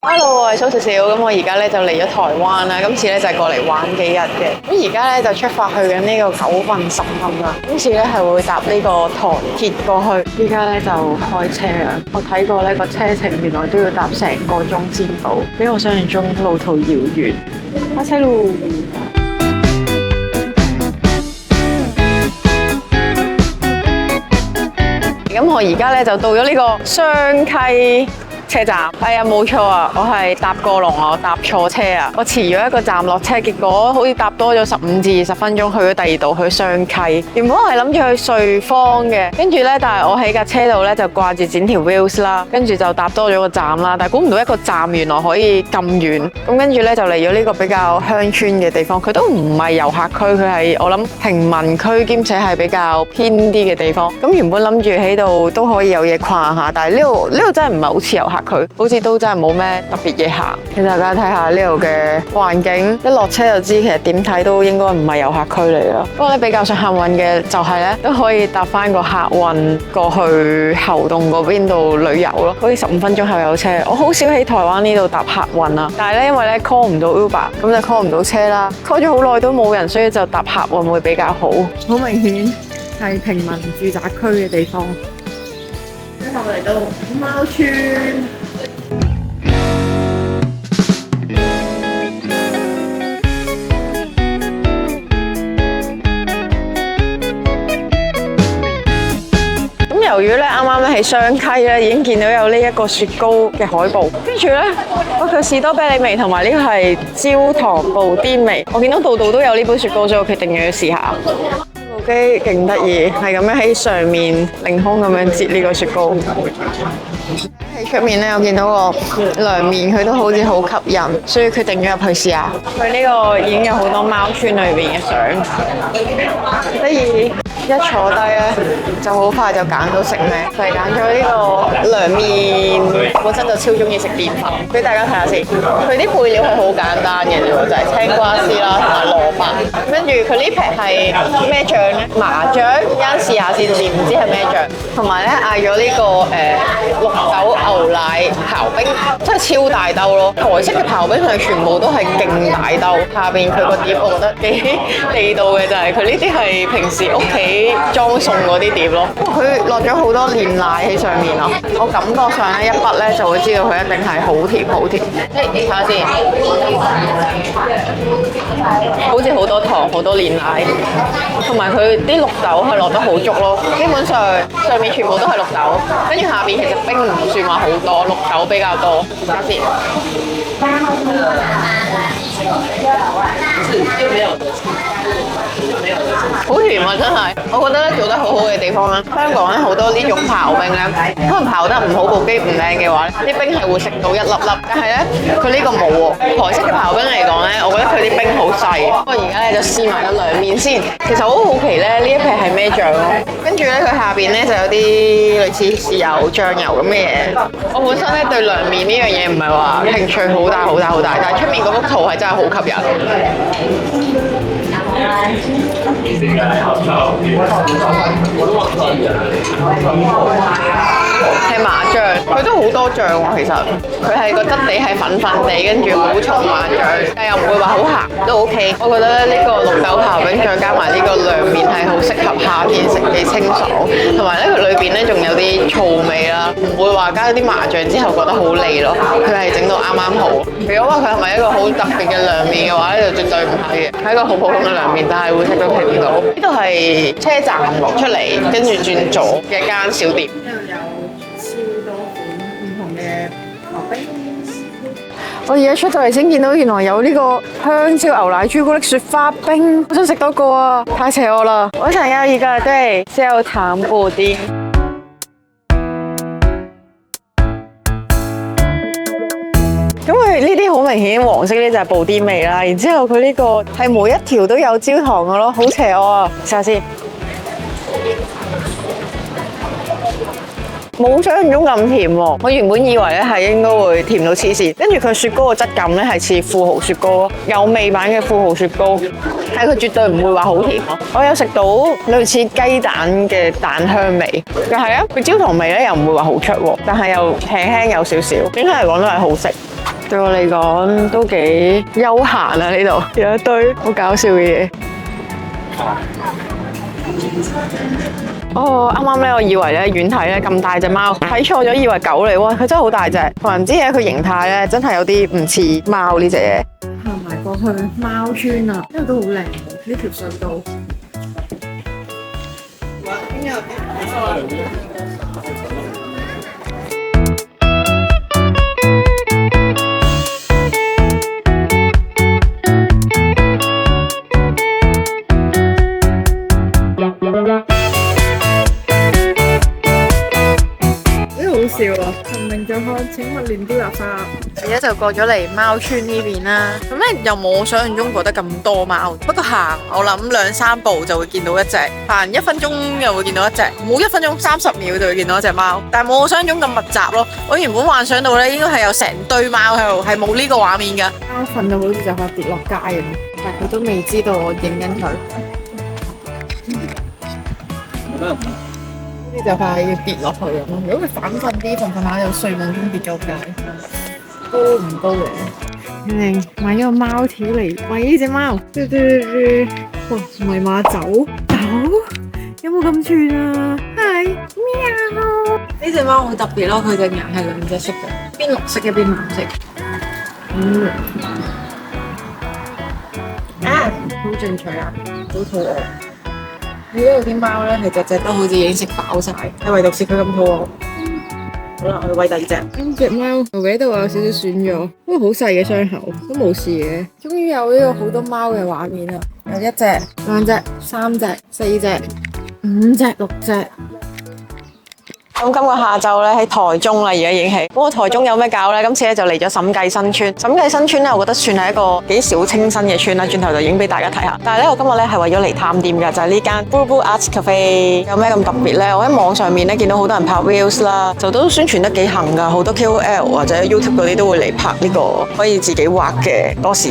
Hello，我係蘇少少，咁我而家咧就嚟咗台灣啦，今次咧就係過嚟玩幾日嘅，咁而家咧就出發去緊呢個9份10份啦，今次咧係會搭呢個台鐵過去，依家咧就開車啦，我睇過呢個車程原來都要搭成個鐘先到，比我想象中路途遙遠，開車咯！咁我而家咧就到咗呢個雙溪車站，係啊，冇錯啊，我係搭過龍啊，我搭錯車啊，我遲咗一個站落車，結果好似搭多咗15至20分鐘，去咗第二度去雙溪。原本我係諗住去瑞芳嘅，跟住咧，但係我喺架車度咧就掛住剪條 views 啦，跟住就搭多咗個站啦，但係估唔到一個站原來可以咁遠，咁跟住咧就嚟咗呢個比較鄉村嘅地方，佢都唔係遊客區，佢係我諗平民區兼且係比較偏啲嘅地方。咁原本諗住喺度都可以有嘢逛下，但係呢度真係唔係好似遊客佢好似都真係冇咩特別嘢行，俾大家睇下呢度嘅環境，一落車就知其實點睇都應該唔係遊客區嚟啦。不過咧比較想幸運嘅就係咧都可以搭翻個客運過去猴硐嗰邊度旅遊咯，好似15分鐘後有車。我好少喺台灣呢度搭客運啊，但係咧因為咧 call 唔到 Uber， 咁就 call 唔到車啦，call 咗好耐都冇人，所以就搭客運會比較好。好明顯係平民住宅區嘅地方。之後嚟到貓村。由於咧啱啱咧喺雙溪咧已經見到有呢一個雪糕嘅海報，跟住咧佢士多啤梨味同埋呢個係焦糖布甸味，我見到度度都有呢杯雪糕，所以我決定要試下。部機勁得意，係咁樣喺上面凌空咁樣折呢個雪糕。喺出面咧，我見到個涼麵，佢都好似好吸引，所以決定咗入去試下。佢呢個已經有好多貓村裏邊嘅相，得意。一坐低咧，就好快就揀到食咩，就係揀咗呢個涼麵。本身就超中意食澱粉，俾大家睇下先。佢啲配料係好簡單嘅啫喎，就係青瓜絲啦同埋蘿蔔。跟住佢呢撇係咩醬咧？麻醬，一陣試下先，唔知係咩醬。同埋咧嗌咗呢個綠豆牛奶刨冰，真係超大兜咯。台式嘅刨冰係全部都係勁大兜，下邊佢個碟我覺得幾地道嘅就係佢呢啲係平時屋企裝餸嗰啲碟咯，佢落咗好多煉奶喺上面啊！我感覺上咧一筆咧就會知道佢一定係好甜好甜。睇下先，好似好多糖好多煉奶，同埋佢啲綠豆係落得好足咯。基本上上面全部都係綠豆，跟住下邊其實冰唔算話好多，綠豆比較多。睇下先。好甜啊！真係，我覺得咧做得好好嘅地方咧，香港咧好多呢種刨冰咧，可能刨得唔好，部機唔靚嘅話咧，啲冰係會食到一粒粒。但係咧，佢呢個冇喎。台式嘅刨冰嚟講咧，我覺得佢啲冰好細。不過而家咧就試埋個涼麵先。其實我好好奇咧，呢一撇係咩醬咯？跟住咧，佢下邊咧就有啲類似豉油、醬油咁嘅嘢。我本身咧對涼麵呢樣嘢唔係話興趣好大，但係出面嗰幅圖係真係好吸引。係麻醬，佢都好多醬喎。其實佢係個質地係粉粉地，跟住好重麻醬，但又唔會話好鹹，都 OK。我覺得呢個綠豆刨冰再加埋呢個涼麵係好適合夏天食，幾清爽。同埋咧，佢裏邊咧仲有啲醋味啦，唔會話加啲麻醬之後覺得好膩咯。佢係整到啱啱好。如果話佢係咪一個好特別嘅涼麵嘅話咧，就絕對唔係嘅，係一個好普通嘅涼麵，但係會食到皮唔到。呢度係車站出嚟，跟住轉左嘅間小店。呢度有超多款唔同嘅刨冰。我而家出到嚟先見到，原來有呢個香蕉牛奶朱古力雪花冰，好想食多個啊！太邪我啦！我想要一個對焦糖布丁。咁佢呢啲好明顯黃色呢就係布甸味啦，然之後佢呢個係每一條都有焦糖嘅咯，好邪惡啊！試下先，冇想象中咁甜喎。我原本以為咧係應該會甜到黐線，跟住佢雪糕嘅質感咧係似富豪雪糕咯，有味版嘅富豪雪糕，但係佢絕對唔會話好甜咯。我有食到類似雞蛋嘅蛋香味，又係啊，佢焦糖味咧又唔會話好出喎，但係又輕輕有少少，整體嚟講都係好食。對我嚟講都幾休閒啊！呢度有一堆好搞笑嘅嘢。哦，啱啱咧，我以為咧遠睇咧咁大隻貓，睇錯咗，以為狗嚟喎。佢真係好大隻，同人知嘅佢形態咧，真係有啲唔似貓呢隻嘢。行埋過去貓村啊，呢度都好靚喎，呢條隧道。陳明就看，請勿亂丟垃圾。而家就過咗嚟貓村呢邊啦，咁咧又冇想象中覺得咁多貓，不過行我諗2-3步就會見到一隻，行1分鐘又會見到一隻，冇1分鐘30秒就會見到一隻貓，但係冇我想象中咁密集咯。我原本幻想到咧應該係有成堆貓喺度，係冇呢個畫面噶。貓瞓到好似就快跌落街咁，但係佢都未知道我影緊佢。呢就快要跌落去咁咯！如果佢反瞓啲，瞓下有睡夢中跌咗街，高唔高嚟？你買咗個貓條嚟餵呢隻貓，哇！唔係馬走，有冇咁串啊？係喵！呢隻貓好特別咯，佢隻眼係2隻色嘅，邊綠色一邊藍色。好進取啊！好肚餓。呢度啲貓咧，係隻都好似已經食飽晒，係唯獨是佢咁肚餓。好啦，我哋餵第二隻。呢隻貓頭尾都有少少損咗，不過好細嘅傷口，都冇事嘅。終於有呢個好多貓嘅畫面啦，有1隻、2隻、3隻、4隻、5隻、6隻。咁今個下晝咧喺台中啦，而家已經係。不過台中有咩搞咧？今次咧就嚟咗審計新村。審計新村咧，我覺得算係一個幾小清新嘅村啦。轉頭就影俾大家睇下。但係咧，我今日咧係為咗嚟探店㗎，就係呢間 Boo Art Cafe。有咩咁特別咧？我喺網上面咧見到好多人拍 reels 啦，就都宣傳得幾行㗎。好多 KOL 或者 YouTube 嗰啲都會嚟拍呢個可以自己畫嘅多士。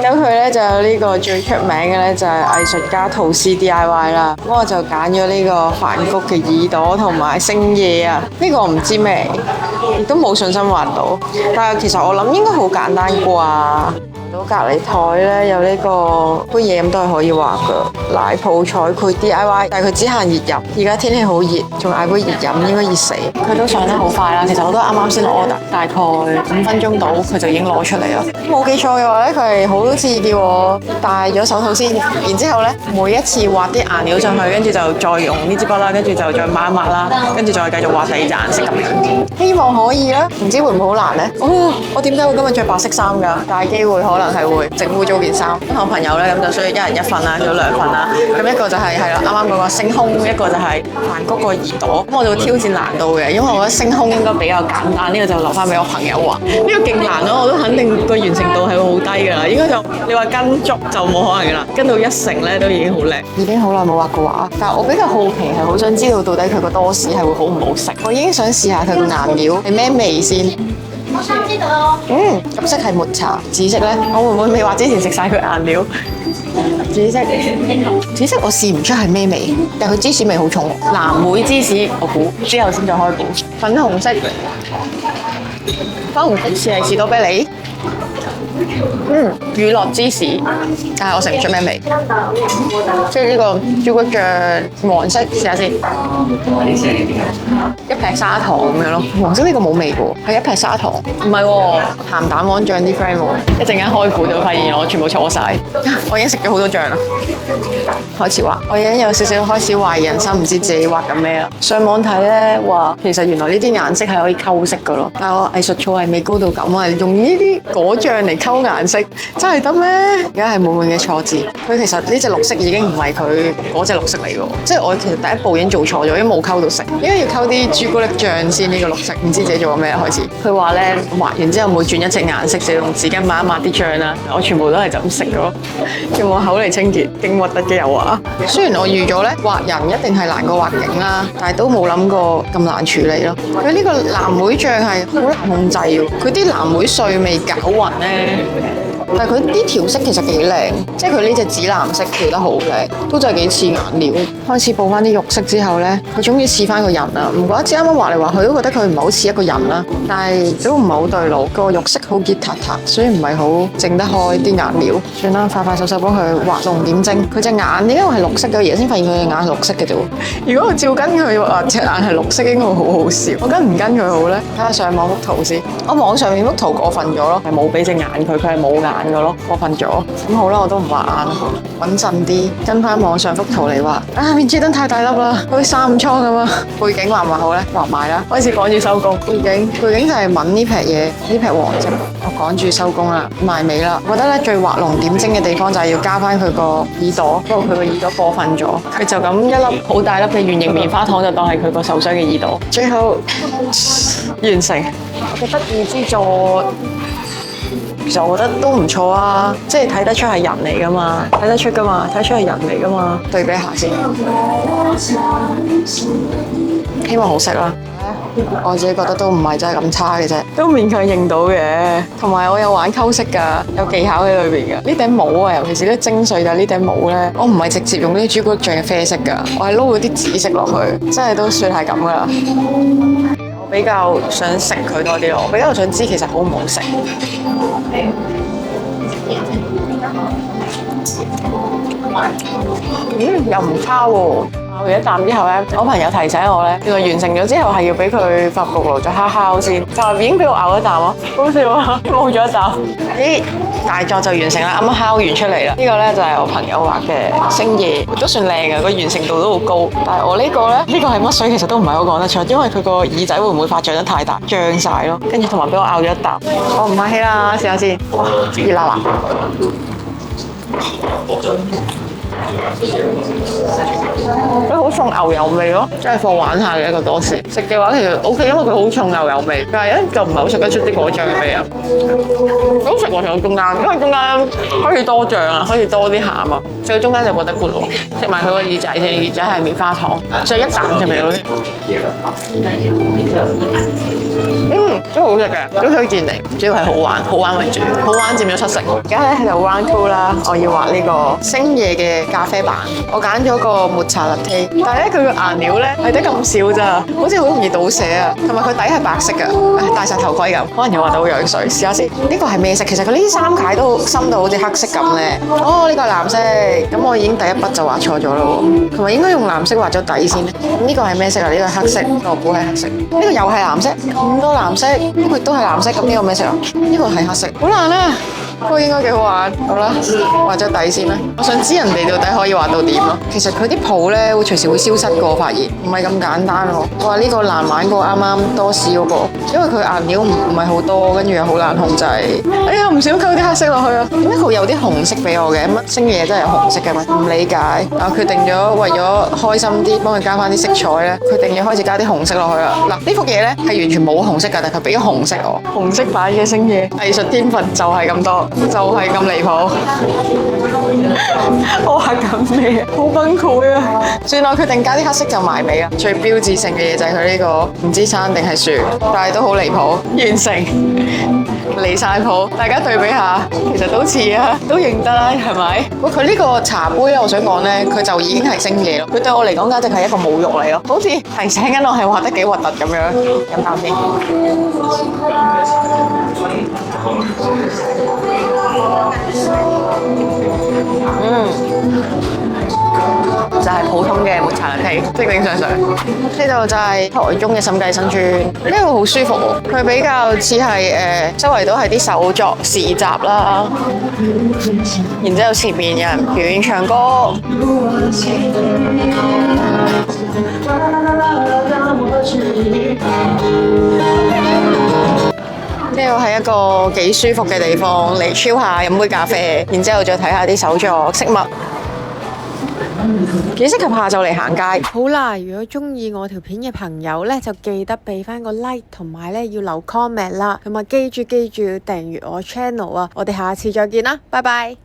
咁佢咧就有呢個最出名嘅咧就係藝術家陶斯 DIY 啦，咁我就揀咗呢個梵谷嘅耳朵同埋星夜啊，呢個我唔知咩，亦都冇信心畫到，但係其實我諗應該好簡單啩。到隔離台咧有呢個杯嘢咁都係可以畫㗎，奶泡彩繪 DIY， 但係佢只限熱飲，而家天氣好熱，仲嗌杯熱飲應該熱死。佢都上得好快啦，其實我都啱啱先 order， 大概5分鐘到佢就已經攞出嚟啦。冇記錯嘅話咧，佢係好似叫我戴咗手套先，然之後咧每一次畫啲顏料上去，跟住就再用呢支筆啦，跟住就再抹一抹啦，跟住再繼續畫第二隻顏色咁樣。希望可以啦，唔知會唔會好難咧？我點解會今日着白色衫㗎？大機會可能係會整污糟件衫。咁我朋友咧咁就需要1人1份啦，做2份啦。咁一個就係啦，啱啱嗰個星空，一個就係梵谷個耳朵。咁我就會挑戰難度嘅，因為我覺得星空應該比較簡單，呢個就留翻俾我朋友畫。呢個勁難咯，我都肯定個完成度係會好低㗎啦。應該就你話跟足就冇可能㗎啦，跟到1成咧都已經好靚。已經好耐冇畫過畫，但係我比較好奇係好想知道到底佢個多士係會好唔好食。我已經想試下佢個顏料係咩味先。咁色係抹茶，紫色咧，我會唔會未畫之前食晒佢顏料？紫色我試唔出係咩味，但係佢芝士味好重。藍莓芝士我估之後先再開估。粉紅色似係士多啤梨。乳酪芝士，但係我食唔出咩味。即係呢個朱古力醬黃色，試下先。一劈砂糖咁樣咯，黃色呢個冇味嘅喎，係一劈砂糖。唔係喎，鹹蛋黃醬啲 friend 喎。一陣間開估就發現我全部錯晒。我已經食咗好多醬啦。開始畫，我已經有少少開始懷疑人生，唔知自己畫緊咩啦。上網睇咧話，其實原來呢啲顏色係可以溝色嘅咯。但係我藝術造詣未高到咁啊，用呢啲果醬嚟溝顏色，真係得咩？而家係滿滿嘅錯字。佢其實呢隻綠色已經唔係佢嗰隻綠色嚟嘅，即係我其實第一步已經做錯咗，已經冇溝到色，應該要溝啲朱古力醬先呢個綠色。唔知自己做咗咩開始。佢話咧畫完之後每轉一隻顏色就用紙巾抹一抹啲醬啦，我全部都係就咁食咗，用我口嚟清潔，勁核突嘅油畫。雖然我預咗咧畫人一定係難過畫景啦，但係都冇諗過咁難處理咯。佢呢個藍莓醬係好難控制喎，佢啲藍莓碎味攪勻咧。但係佢啲調色其實幾靚，即係佢呢隻紫藍色調得好靚，都真係幾似顏料。開始補翻啲肉色之後呢，佢終於似翻個人啦。唔怪之啱啱話嚟話去都覺得佢唔係好似一個人啦，但係都唔係好對路。個肉色好結塌塌，所以唔係好整得開啲顏料。算啦，快快手手幫佢畫龍點睛。佢隻眼點解係綠色嘅？而家先發現佢隻眼係綠色嘅啫。如果我照跟佢畫隻眼係綠色，應該會好好笑。我跟唔跟佢好呢？睇下上網幅圖先。我網上面幅圖過分咗咯，係冇俾隻眼佢係冇眼嘅咯，過分咗。咁好啦，我都唔畫眼，穩陣啲，跟翻網上幅圖嚟畫。啊，面珠燈太大粒啦，好似3倉咁啊！背景畫唔畫好呢？畫埋啦，開始趕住收工。背景就係揾呢撇嘢，呢撇黃色。我趕住收工啦，埋尾啦。我覺得咧最畫龍點睛嘅地方就係要加翻佢個耳朵，不過佢個耳朵過分咗，佢就咁一粒好大粒嘅圓形棉花糖就當係佢個受傷嘅耳朵。最後完成。我嘅得意之作，其實我覺得都唔錯啊，即係睇得出係人嚟噶嘛，睇得出噶嘛，睇得出係人嚟噶嘛。對比下先，希望好食啦。我自己覺得都唔係真係咁差嘅啫，都勉強認到嘅。同埋我有玩溝色㗎，有技巧喺裏邊㗎。呢頂帽啊，尤其是啲精髓就係呢頂帽咧，我唔係直接用呢啲朱古力醬嘅啡色㗎，我係撈咗啲紫色落去，真係都算係咁㗎啦。我比較想食佢多啲咯，我比較想知其實好唔好食。又唔差喎。咬完一啖之後咧，我朋友提醒我咧，原來完成咗之後係要俾佢發焗爐再烤先，就已經俾我咬一啖咯，好笑啊！冇咗一啖，咦，大作就完成啦，啱啱烤完出嚟啦。呢個咧就係我朋友畫嘅星夜，都算靚嘅，個完成度都好高。但係我呢個咧，呢個係乜水其實都唔係好講得出，因為佢個耳仔會唔會發脹得太大，脹晒咯。跟住同埋俾我咬咗一啖，我唔客氣啦，試下先，哇，熱辣辣。佢好重牛油味咯，真係放玩下嘅一個多士。食嘅話其實 OK，因為佢好重牛油味，但係咧就唔係好食得出啲果醬嘅味啊。都食過上中間，因為中間可以多醬啊，可以多啲鹹啊，所以中間就覺得 good 喎。食埋佢個耳仔先，耳仔係棉花糖，所以一啖就味到啲。都好食嘅，都推薦你。主要係好玩，好玩為主，好玩佔咗70%。而家咧就 round 2啦，我要畫呢個星夜嘅咖啡版。我揀咗個抹茶 latte，但係咧佢個顏料咧係得咁少咋，好似好容易倒瀉啊。同埋佢底係白色嘅，戴晒頭盔咁，可能又畫到好樣衰。試下先，呢個係咩色？其實佢呢三楷都深到好似黑色咁咧。哦，呢個係藍色，咁我已經第一筆就畫錯咗咯。同埋應該用藍色畫咗底先。咁呢個係咩色啊？呢個係黑色，我估係黑色。呢個又係藍色，咁多藍色。咁佢都係藍色，咁呢個咩色啊？呢個係黑色，好難啊！不過應該幾好玩。好啦，畫咗底先啦。我想知人哋到底可以畫到點咯。其實佢啲泡咧會隨時會消失嘅，我發現唔係咁簡單喎。我話呢個難玩過啱啱多士嗰個，因為佢顏料唔係好多，跟住又好難控制。哎呀，唔小心溝啲黑色落去啊！點解佢有啲紅色俾我嘅？乜星夜真係有紅色嘅咩？唔理解。啊，決定咗為咗開心啲，幫佢加翻啲色彩咧，決定要開始加啲紅色落去啦。嗱，呢幅嘢咧係完全冇紅色㗎，但係佢俾咗紅色我。紅色版嘅星夜，藝術天分就係咁多。就係咁離譜，我畫緊咩？好崩潰啊！算啦，我決定加啲黑色就埋尾啦。最標誌性嘅嘢就係佢呢個唔知山定係樹，但係都好離譜。完成，離晒譜，大家對比下，其實都似啊，都認得啦，係咪？佢呢個茶杯咧，我想講咧，佢就已經係星夜咯。佢對我嚟講簡直係一個侮辱嚟咯，好似提醒緊我係畫得幾核突咁樣。飲啖先。就係普通嘅抹茶藍，正正常常。呢度就係台中嘅審計新村，呢度好舒服喎。佢比較似係周圍都係啲手作市集啦，然之後前面有人表演唱歌。呢度係一個幾舒服嘅地方，嚟 chill 下，飲杯咖啡，然之後再睇下啲手作飾物，幾適合下晝嚟行街。好啦，如果中意我條片嘅朋友呢，就記得俾翻個 like， 同埋呢要留 comment 啦，同埋記住要訂閱我 channel 啊！我哋下次再見啦，拜拜。